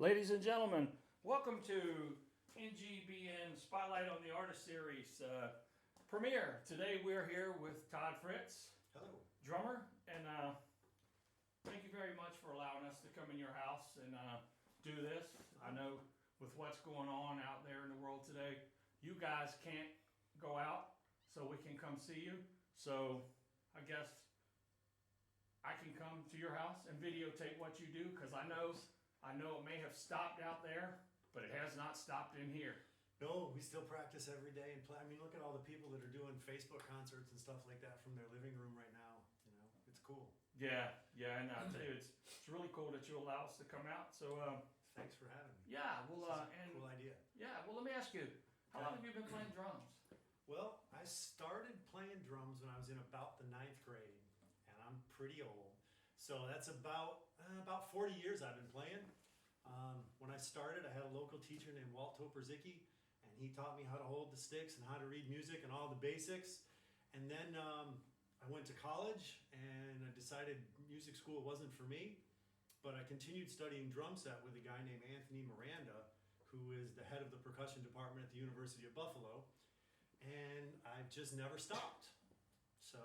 Ladies and gentlemen, welcome to NGBN Spotlight on the Artist Series premiere. Today we're here with Todd Fritz, Hello. drummer, and thank you very much for allowing us to come in your house and do this. I know with what's going on out there in the world today, you guys can't go out, so we can come see you. So I guess I can come to your house and videotape what you do, because I know it may have stopped out there, but it has not stopped in here. No, we still practice every day and play. I mean, look at all the people that are doing Facebook concerts and stuff like that from their living room right now. You know, it's cool. Yeah, and I'll tell you, it's really cool that you allow us to come out. So Thanks for having me. yeah, well, and Cool idea. yeah, well, let me ask you, how long have you been playing drums? Well, I started playing drums when I was in about the 9th grade, and I'm pretty old. So that's about 40 years I've been playing. When I started, I had a local teacher named Walt Toperzicki, and he taught me how to hold the sticks and how to read music and all the basics. And then I went to college, and I decided music school wasn't for me, but I continued studying drum set with a guy named Anthony Miranda, who is the head of the percussion department at the University of Buffalo, and I've just never stopped. So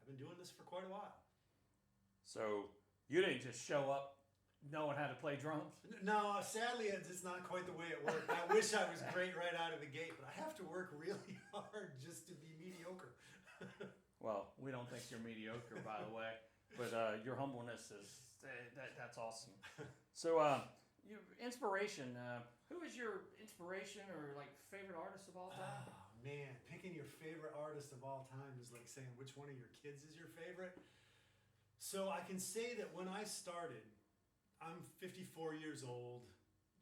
I've been doing this for quite a while. So you didn't just show up knowing how to play drums? No, sadly, it's not quite the way it worked. I wish I was great right out of the gate, but I have to work really hard just to be mediocre. Well, we don't think you're mediocre, by the way, but your humbleness is that's awesome. So, your inspiration. Who is your inspiration or like favorite artist of all time? Oh man, picking your favorite artist of all time is like saying which one of your kids is your favorite. So I can say that when I started, I'm 54 years old.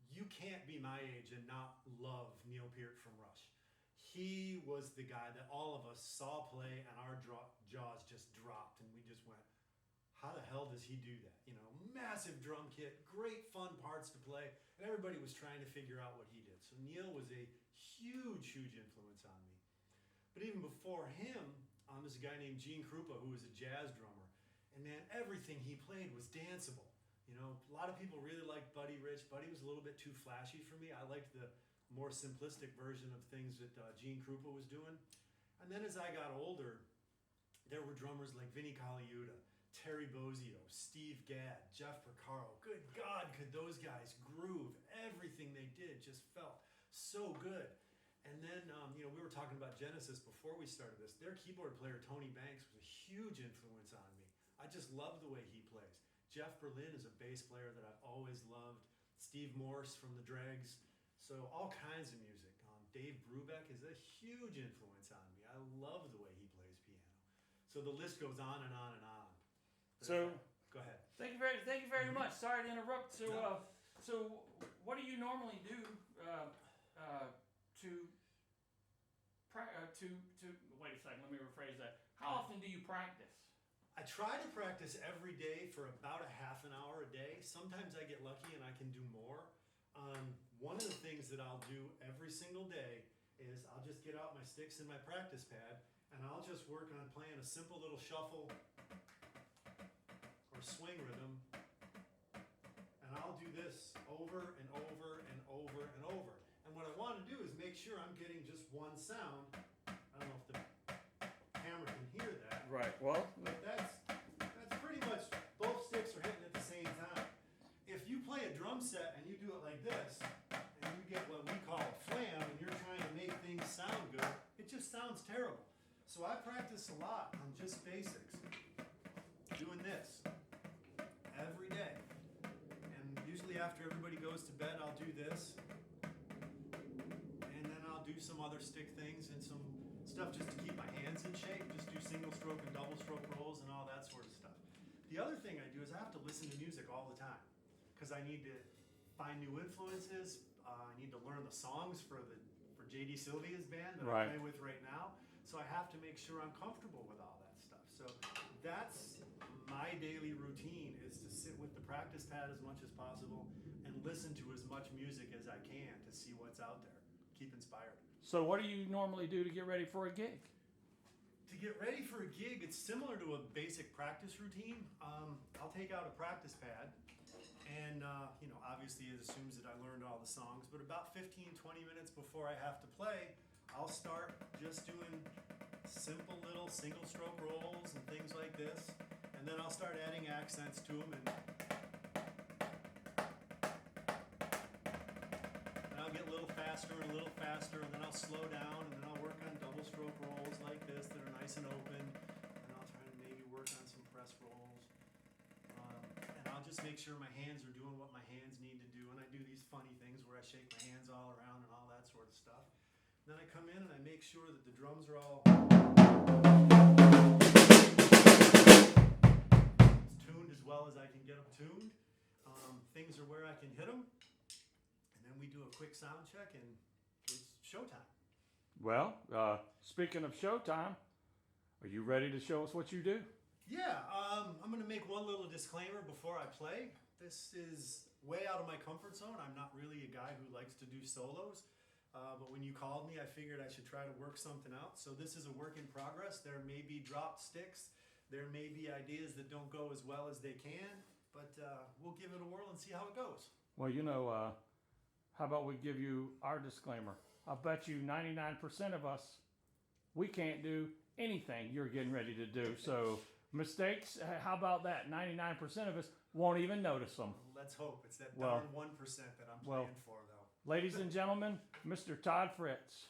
You can't be my age and not love Neil Peart from Rush. He was the guy that all of us saw play, and our jaws just dropped, and we just went, how the hell does he do that? You know, massive drum kit, great fun parts to play, and everybody was trying to figure out what he did. So Neil was a huge influence on me. But even before him, there's a guy named Gene Krupa who was a jazz drummer. And man, everything he played was danceable. You know, a lot of people really liked Buddy Rich. Buddy was a little bit too flashy for me. I liked the more simplistic version of things that Gene Krupa was doing. And then as I got older, there were drummers like Vinnie Colaiuta, Terry Bozzio, Steve Gadd, Jeff Porcaro. Good God, could those guys groove. Everything they did just felt so good. And then, we were talking about Genesis before we started this. Their keyboard player, Tony Banks, was a huge influence on me. I just love the way he plays. Jeff Berlin is a bass player that I've always loved. Steve Morse from the Dregs. So all kinds of music. Dave Brubeck is a huge influence on me. I love the way he plays piano. So the list goes on and on and on. So go ahead. Thank you very much. Sorry to interrupt. So, No. So what do you normally do to wait a second? Let me rephrase that. How often do you practice? I try to practice every day for about a half an hour a day. Sometimes I get lucky and I can do more. One of the things that I'll do every single day is I'll just get out my sticks and my practice pad, and I'll just work on playing a simple little shuffle or swing rhythm. And I'll do this over and over and over and over. And what I want to do is make sure I'm getting just one sound. I don't know if the camera can hear that. Right. Well, But that's pretty much both sticks are hitting at the same time. If you play a drum set and you do it like this, and you get what we call a flam, and you're trying to make things sound good, it just sounds terrible. So I practice a lot on just basics, doing this every day. And usually after everybody goes to bed, I'll do this, and then I'll do some other stick things and some stuff just to keep my hands in shape, just do single stroke and double stroke rolls and all that sort of stuff. The other thing I do is I have to listen to music all the time, because I need to find new influences. I need to learn the songs for J.D. Sylvia's band that I play with right now. So I have to make sure I'm comfortable with all that stuff. So that's my daily routine, is to sit with the practice pad as much as possible and listen to as much music as I can to see what's out there. Keep inspired. so what do you normally do to get ready for a gig? To get ready for a gig, it's similar to a basic practice routine. I'll take out a practice pad And, obviously it assumes that I learned all the songs, but about 15, 20 minutes before I have to play, I'll start just doing simple little single stroke rolls and things like this. And then I'll start adding accents to them, and I'll get a little faster and then I'll slow down, and then I'll work on double stroke rolls like this that are nice and open, and I'll try to maybe work on some press rolls. And I'll just make sure my hands are doing what my hands need to do, and I do these funny things where I shake my hands all around and all that sort of stuff. Then I come in and I make sure that the drums are all tuned as well as I can get them tuned. Things are where I can hit them. And then we do a quick sound check and it's showtime. Well, speaking of showtime, are you ready to show us what you do? Yeah, I'm going to make one little disclaimer before I play. This is way out of my comfort zone. I'm not really a guy who likes to do solos. But when you called me, I figured I should try to work something out. So this is a work in progress. There may be dropped sticks. There may be ideas that don't go as well as they can. But we'll give it a whirl and see how it goes. Well, how about we give you our disclaimer? I'll bet you 99% of us, we can't do anything you're getting ready to do. So mistakes, how about that? 99% of us won't even notice them. Let's hope. It's that darn 1% that I'm playing for, though. Ladies and gentlemen, Mr. Todd Fritz.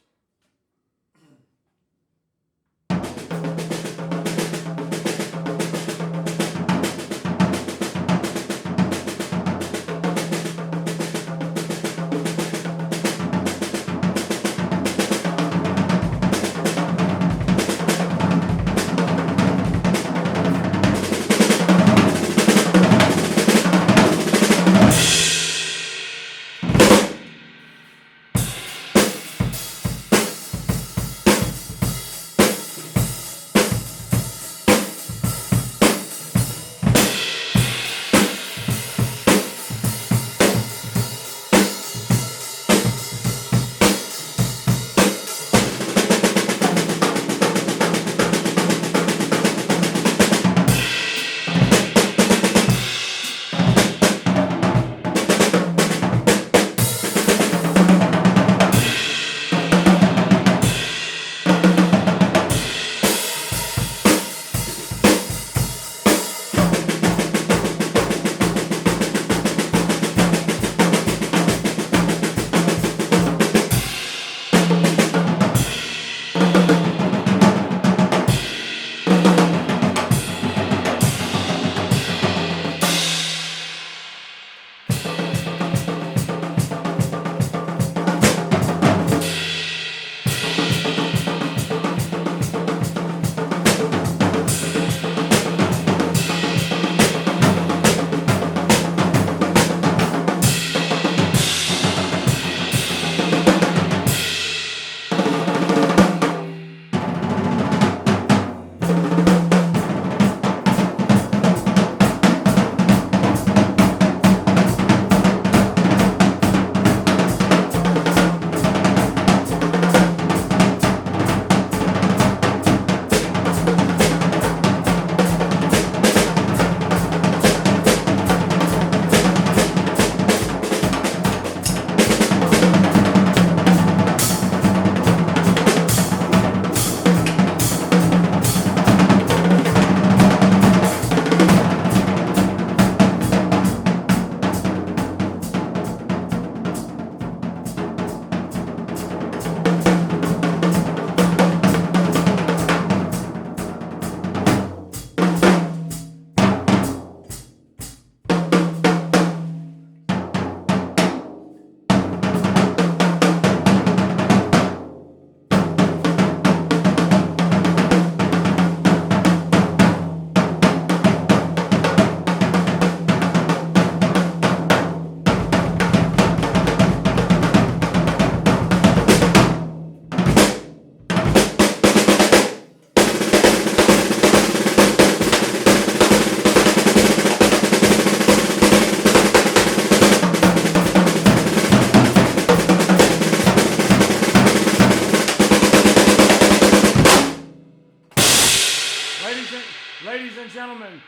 Ladies and gentlemen,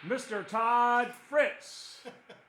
Mr. Todd Fritz.